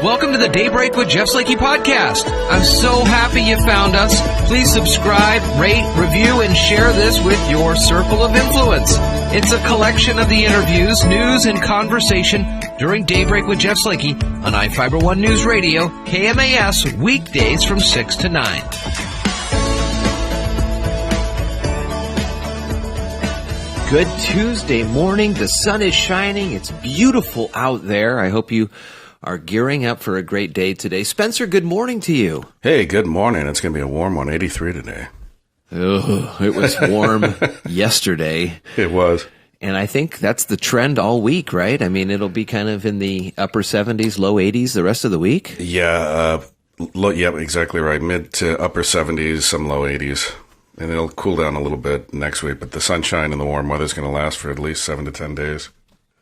Welcome to the Daybreak with Jeff Slakey podcast. I'm so happy you found us. Please subscribe, rate, review, and share this with your circle of influence. It's a collection of the interviews, news, and conversation during Daybreak with Jeff Slakey on I-Fiber One News Radio, KMAS, weekdays from 6 to 9. Good Tuesday morning. The sun is shining. It's beautiful out there. I hope you are gearing up for a great day today. Spencer, good morning to you. Hey, good morning. It's going to be a warm one, 83 today. Oh, it was warm yesterday. It was. And I think that's the trend all week, right? I mean, it'll be kind of in the upper 70s, low 80s the rest of the week. Yeah, exactly right. Mid to upper 70s, some low 80s. And it'll cool down a little bit next week. But the sunshine and the warm weather is going to last for at least 7 to 10 days.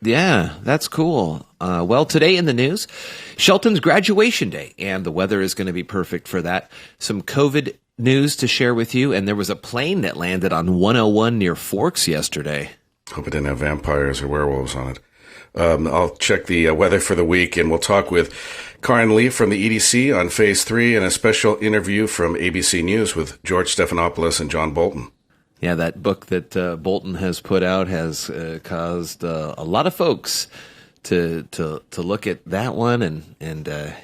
Yeah, that's cool. Well, today in the news, Shelton's graduation day, and the weather is going to be perfect for that. Some COVID news to share with you, and there was a plane that landed on 101 near Forks yesterday. Hope it didn't have vampires or werewolves on it. I'll check the weather for the week, and we'll talk with Karin Leaf from the EDC on Phase 3 and a special interview from ABC News with George Stephanopoulos and John Bolton. Yeah, that book that Bolton has put out has caused a lot of folks to look at that one, and I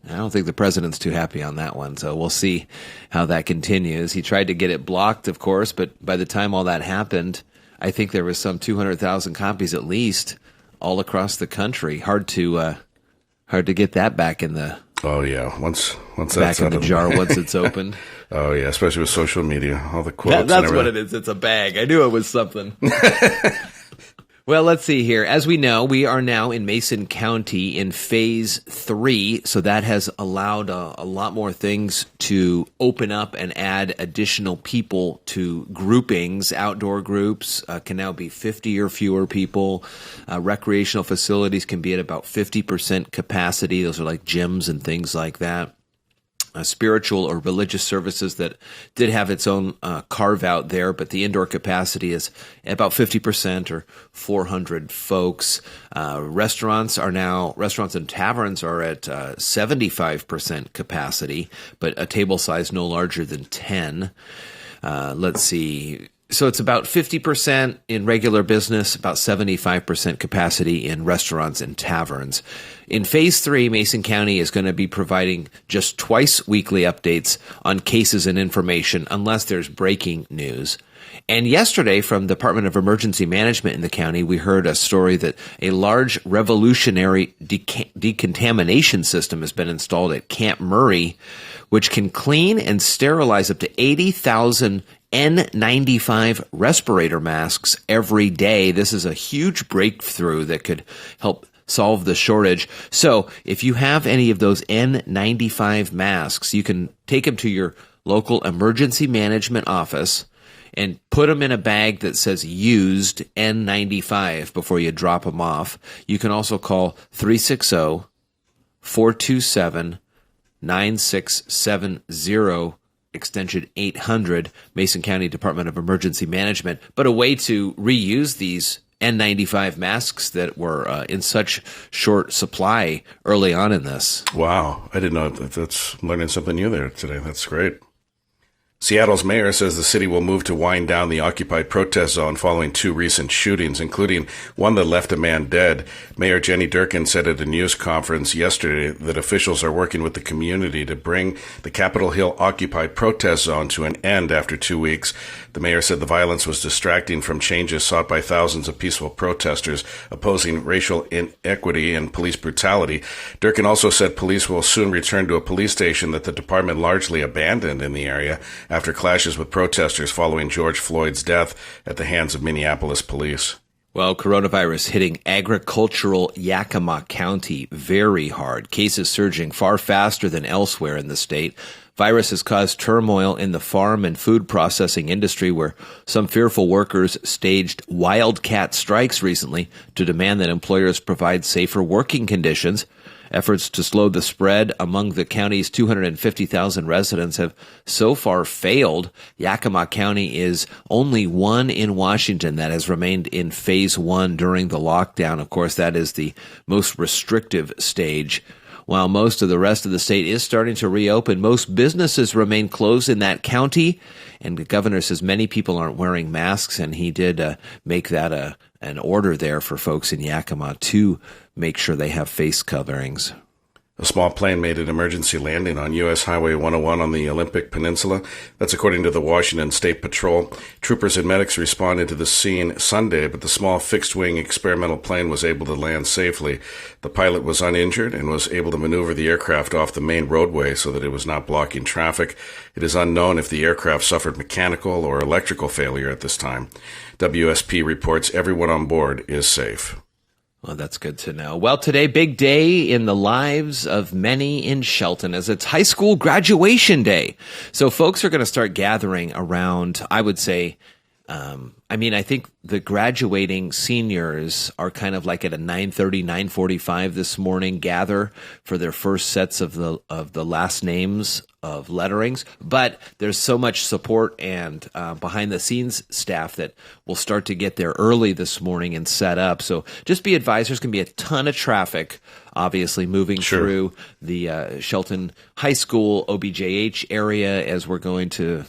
don't think the president's too happy on that one. So we'll see how that continues. He tried to get it blocked, of course, but by the time all that happened, I think there was some 200,000 copies at least all across the country. Hard to get that back in the once that's back in the jar once it's opened. Oh yeah, especially with social media, all the quotes. That's what it is. It's a bag. I knew it was something. Well, let's see here. As we know, we are now in Mason County in Phase 3, so that has allowed a lot more things to open up and add additional people to groupings. Outdoor groups can now be 50 or fewer people. Recreational facilities can be at about 50% capacity. Those are like gyms and things like that. Spiritual or religious services that did have its own carve out there, but the indoor capacity is about 50% or 400 folks. Restaurants and taverns are at 75% capacity, but a table size no larger than 10. Let's see. So it's about 50% in regular business, about 75% capacity in restaurants and taverns. In Phase 3, Mason County is going to be providing just twice weekly updates on cases and information unless there's breaking news. And yesterday, from the Department of Emergency Management in the county, we heard a story that a large revolutionary decontamination system has been installed at Camp Murray, which can clean and sterilize up to 80,000 N95 respirator masks every day. This is a huge breakthrough that could help solve the shortage. So if you have any of those N95 masks, you can take them to your local emergency management office and put them in a bag that says used N95 before you drop them off. You can also call 360-427-9670, extension 800, Mason County Department of Emergency Management. But a way to reuse these N95 masks that were in such short supply early on in this. Wow. I didn't know that. That's learning something new there today. That's great. Seattle's mayor says the city will move to wind down the occupied protest zone following 2 recent shootings, including one that left a man dead. Mayor Jenny Durkin said at a news conference yesterday that officials are working with the community to bring the Capitol Hill occupied protest zone to an end after 2 weeks. The mayor said the violence was distracting from changes sought by thousands of peaceful protesters opposing racial inequity and police brutality. Durkin also said police will soon return to a police station that the department largely abandoned in the area after clashes with protesters following George Floyd's death at the hands of Minneapolis police. Well, coronavirus hitting agricultural Yakima County very hard. Cases surging far faster than elsewhere in the state. Virus has caused turmoil in the farm and food processing industry, where some fearful workers staged wildcat strikes recently to demand that employers provide safer working conditions. Efforts to slow the spread among the county's 250,000 residents have so far failed. Yakima County is only one in Washington that has remained in Phase 1 during the lockdown. Of course, that is the most restrictive stage. while most of the rest of the state is starting to reopen, most businesses remain closed in that county. And the governor says many people aren't wearing masks, and he did make that an order there for folks in Yakima to make sure they have face coverings. A small plane made an emergency landing on U.S. Highway 101 on the Olympic Peninsula. That's according to the Washington State Patrol. Troopers and medics responded to the scene Sunday, but the small fixed-wing experimental plane was able to land safely. The pilot was uninjured and was able to maneuver the aircraft off the main roadway so that it was not blocking traffic. It is unknown if the aircraft suffered mechanical or electrical failure at this time. WSP reports everyone on board is safe. Well, that's good to know. Well, today, big day in the lives of many in Shelton as it's high school graduation day. So folks are going to start gathering around, I would say, I think the graduating seniors are kind of like at a 9:30, 9:45 this morning, gather for their first sets of the last names of letterings. But there's so much support and behind the scenes staff that will start to get there early this morning and set up. So just be advised, there's going to be a ton of traffic, obviously, moving through the Shelton High School OBJH area as we're going to,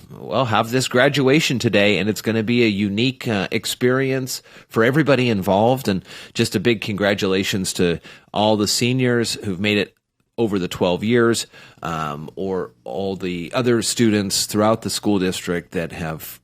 have this graduation today. And it's going to be a unique experience for everybody involved. And just a big congratulations to all the seniors who've made it over the 12 years, or all the other students throughout the school district that have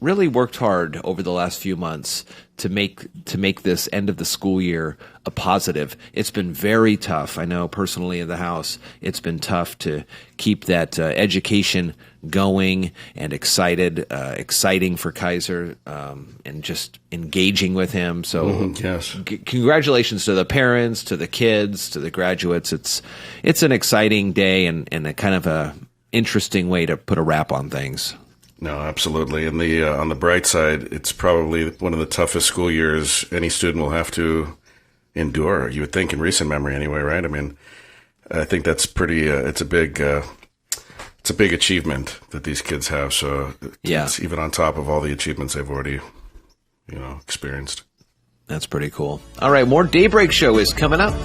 really worked hard over the last few months to make this end of the school year a positive. It's been very tough. I know personally in the house, it's been tough to keep that education going and exciting for Kaiser, and just engaging with him. So yes. Congratulations to the parents, to the kids, to the graduates. It's an exciting day and a kind of a interesting way to put a wrap on things. No, absolutely. And on the bright side, it's probably one of the toughest school years any student will have to endure. You would think in recent memory, anyway, right? I mean, I think that's pretty. It's a big achievement that these kids have. So it's even on top of all the achievements they've already, experienced. That's pretty cool. All right, more Daybreak Show is coming up.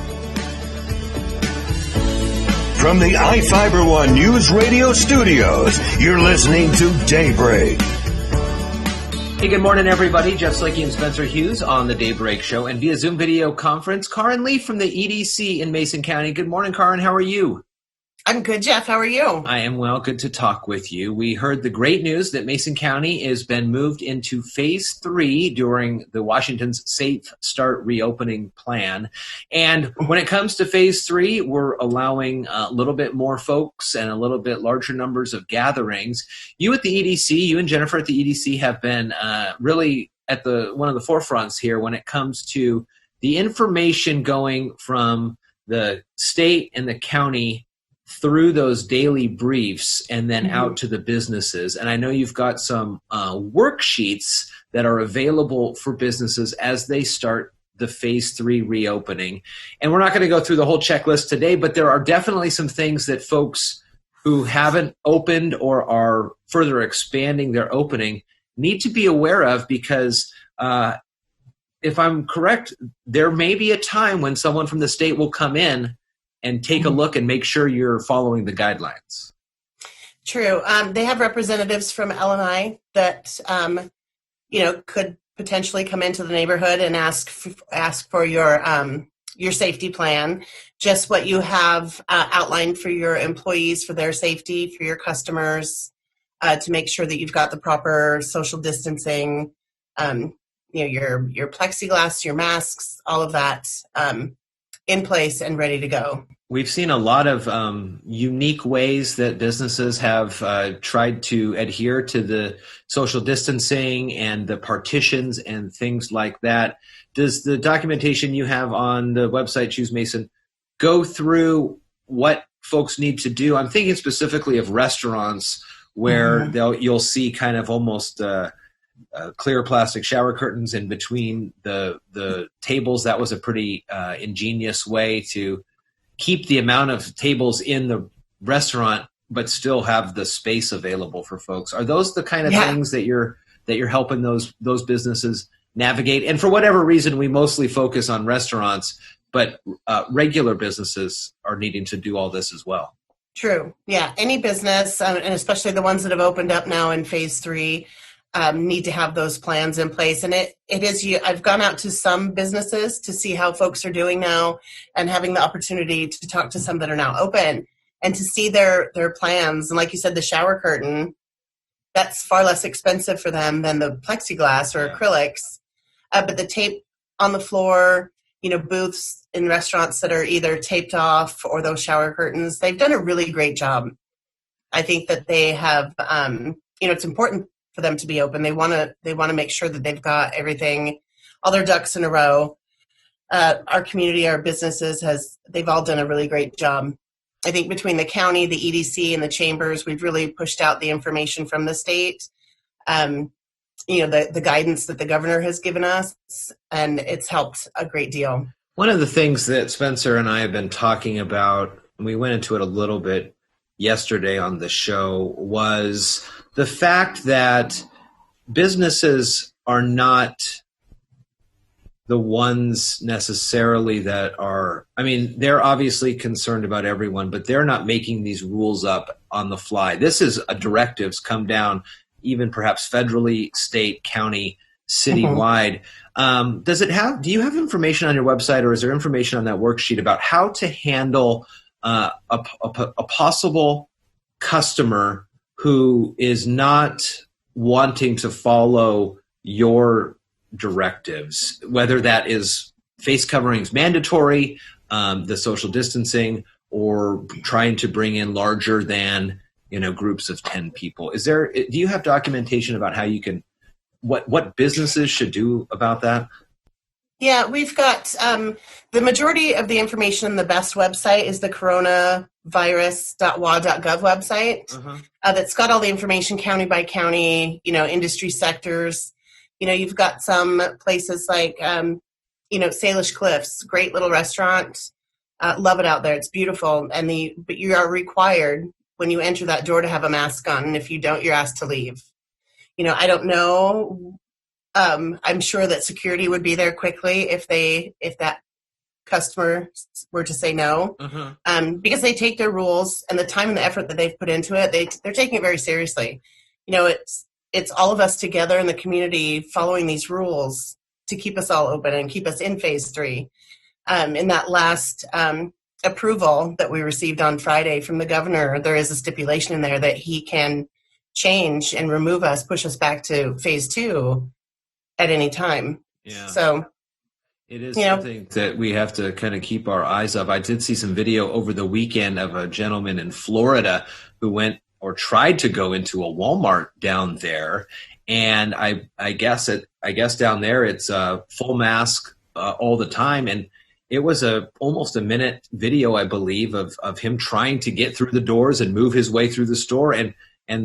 From the iFiber One News Radio studios, you're listening to Daybreak. Hey, good morning, everybody. Jeff Slakey and Spencer Hughes on the Daybreak Show, and via Zoom video conference, Karin Leaf from the EDC in Mason County. Good morning, Karin. How are you? I'm good, Jeff. How are you? I am well. Good to talk with you. We heard the great news that Mason County has been moved into Phase 3 during the Washington's Safe Start Reopening Plan. And when it comes to Phase 3, we're allowing a little bit more folks and a little bit larger numbers of gatherings. You at the EDC, you and Jennifer at the EDC have been really at one of the forefronts here when it comes to the information going from the state and the county through those daily briefs and then out to the businesses. And I know you've got some worksheets that are available for businesses as they start the Phase 3 reopening. And we're not going to go through the whole checklist today, but there are definitely some things that folks who haven't opened or are further expanding their opening need to be aware of, because if I'm correct, there may be a time when someone from the state will come in and take a look and make sure you're following the guidelines. True. They have representatives from LNI that, could potentially come into the neighborhood and ask for your safety plan, just what you have outlined for your employees, for their safety, for your customers, to make sure that you've got the proper social distancing, your plexiglass, your masks, all of that in place and ready to go. We've seen a lot of unique ways that businesses have tried to adhere to the social distancing and the partitions and things like that. Does the documentation you have on the website, Choose Mason, go through what folks need to do? I'm thinking specifically of restaurants where you'll see kind of almost clear plastic shower curtains in between the tables. That was a pretty ingenious way to keep the amount of tables in the restaurant, but still have the space available for folks. Are those the kind of things that you're helping those businesses navigate? And for whatever reason, we mostly focus on restaurants, but regular businesses are needing to do all this as well. True. Yeah. Any business, and especially the ones that have opened up now in phase 3, need to have those plans in place. And it is, I've gone out to some businesses to see how folks are doing now, and having the opportunity to talk to some that are now open and to see their plans. And like you said, the shower curtain, that's far less expensive for them than the plexiglass or acrylics. But the tape on the floor, booths in restaurants that are either taped off, or those shower curtains, they've done a really great job. I think that they have, it's important for them to be open. They want to make sure that they've got everything, all their ducks in a row. Our community, our businesses, they've all done a really great job. I think between the county, the EDC, and the chambers, we've really pushed out the information from the state. The guidance that the governor has given us, and it's helped a great deal. One of the things that Spencer and I have been talking about, and we went into it a little bit yesterday on the show, was the fact that businesses are not the ones necessarily that are, they're obviously concerned about everyone, but they're not making these rules up on the fly. This is directives come down, even perhaps federally, state, county, citywide. Do you have information on your website, or is there information on that worksheet about how to handle a possible customer who is not wanting to follow your directives, whether that is face coverings mandatory, the social distancing, or trying to bring in larger than groups of 10 people? Do you have documentation about how you can, what businesses should do about that? Yeah, we've got the majority of the information on the best website is the coronavirus.wa.gov website. That's got all the information county by county, industry sectors. You've got some places like, Salish Cliffs, great little restaurant. Love it out there. It's beautiful. But you are required when you enter that door to have a mask on. And if you don't, you're asked to leave. I don't know. I'm sure that security would be there quickly if that customer were to say no, because they take their rules and the time and the effort that they've put into it. They're taking it very seriously. It's all of us together in the community following these rules to keep us all open and keep us in phase 3. In that last approval that we received on Friday from the governor, there is a stipulation in there that he can change and remove us, push us back to phase 2 at any time. Yeah. So it is something that we have to kind of keep our eyes up. I did see some video over the weekend of a gentleman in Florida who went or tried to go into a Walmart down there. And I guess down there it's a full mask all the time. And it was almost a minute video, I believe, of him trying to get through the doors and move his way through the store. And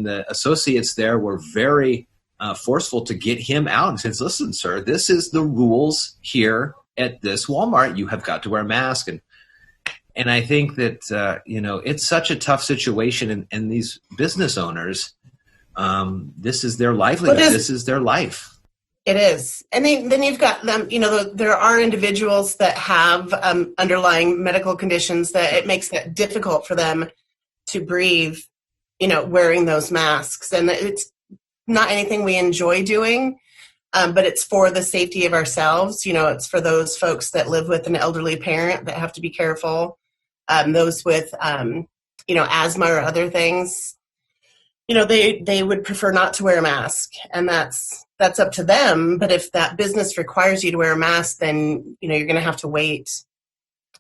the associates there were very forceful to get him out and says, "Listen, sir, this is the rules here at this Walmart. You have got to wear a mask." And I think that, it's such a tough situation. And these business owners, this is their livelihood. This is their life. It is. And then you've got them, there are individuals that have underlying medical conditions that it makes it difficult for them to breathe, wearing those masks. And it's not anything we enjoy doing, but it's for the safety of ourselves. It's for those folks that live with an elderly parent that have to be careful. Those with, asthma or other things, they would prefer not to wear a mask, and that's up to them. But if that business requires you to wear a mask, then, you're going to have to wait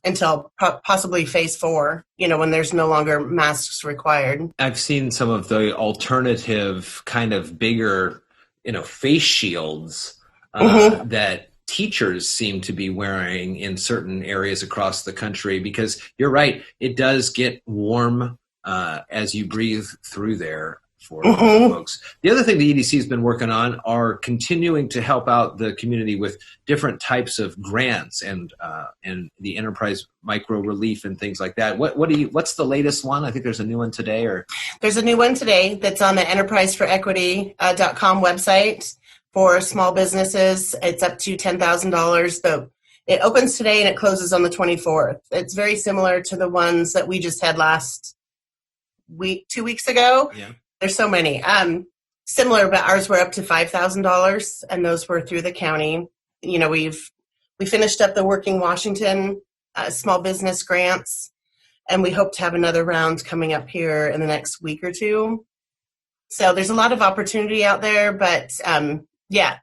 until possibly phase 4, when there's no longer masks required. I've seen some of the alternative kind of bigger, face shields that teachers seem to be wearing in certain areas across the country, because you're right, it does get warm as you breathe through there for folks. The other thing the EDC has been working on are continuing to help out the community with different types of grants and the enterprise micro relief and things like that. What's the latest one? I think there's a new one today. There's a new one today that's on the enterpriseforequity.com website for small businesses. It's up to $10,000. It opens today and it closes on the 24th. It's very similar to the ones that we just had last week, 2 weeks ago. Yeah. There's so many. Similar, but ours were up to $5,000, and those were through the county. You know, we finished up the Working Washington small business grants, and we hope to have another round coming up here in the next week or two. So there's a lot of opportunity out there, but yeah,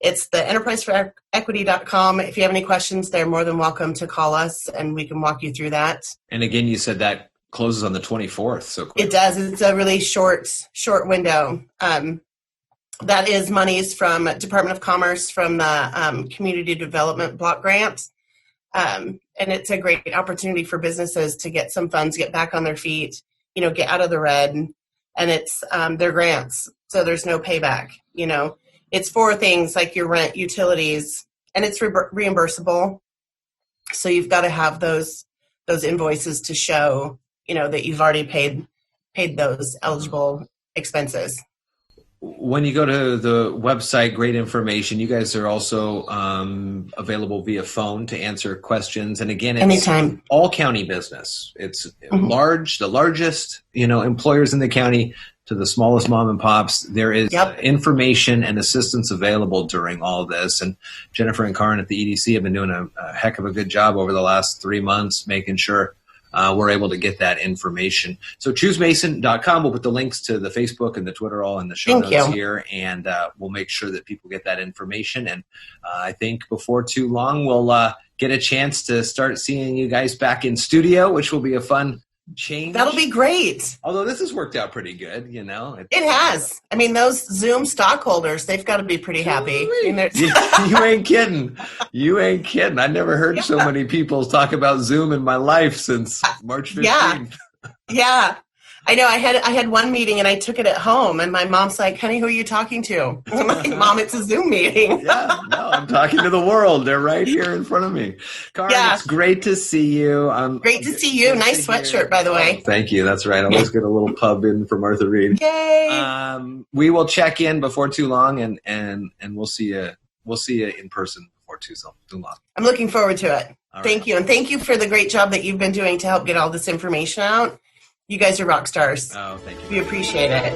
it's the enterpriseforequity.com. If you have any questions, they're more than welcome to call us, and we can walk you through that. And again, you said that closes on the 24th. So quick. It does. It's a really short window. That is monies from Department of Commerce from the Community Development Block Grant. And it's a great opportunity for businesses to get some funds, get back on their feet, you know, get out of the red. And it's their grants. So there's no payback, you know. It's for things like your rent, utilities, and it's reimbursable. So you've got to have those invoices to show, you know, that you've already paid those eligible expenses. When you go to the website, great information. You guys are also available via phone to answer questions. And again, it's anytime. All county business. It's the largest, you know, employers in the county to the smallest mom and pops. There is information and assistance available during all this. And Jennifer and Karin at the EDC have been doing a heck of a good job over the last 3 months, making sure we're able to get that information. So choosemason.com. We'll put the links to the Facebook and the Twitter all in the show notes here, and we'll make sure that people get that information. And I think before too long, we'll get a chance to start seeing you guys back in studio, which will be a fun change. That'll be great. Although this has worked out pretty good, you know. It has. I mean, those Zoom stockholders, they've got to be pretty happy. I mean, you ain't kidding. You ain't kidding. I never heard so many people talk about Zoom in my life since March 15th. Yeah. I know. I had one meeting and I took it at home, and my mom's like, "Honey, who are you talking to?" I'm like, "Mom, it's a Zoom meeting." Yeah, no, I'm talking to the world. They're right here in front of me. Karin, it's great to see you. Great to see you. Nice sweatshirt, by the way. Thank you. That's right. I always get a little pub in from Martha Reed. Yay! We will check in before too long, and we'll see you. We'll see you in person before too long. I'm looking forward to it. Thank you, and thank you for the great job that you've been doing to help get all this information out. You guys are rock stars. Oh, thank you. We appreciate it.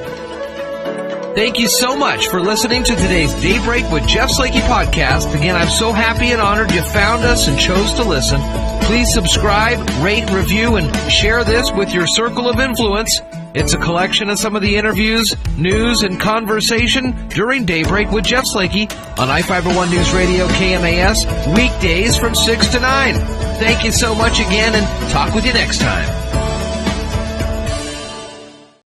Thank you so much for listening to today's Daybreak with Jeff Slakey podcast. Again, I'm so happy and honored you found us and chose to listen. Please subscribe, rate, review, and share this with your circle of influence. It's a collection of some of the interviews, news, and conversation during Daybreak with Jeff Slakey on I-501 News Radio KMAS, weekdays from 6 to 9. Thank you so much again, and talk with you next time.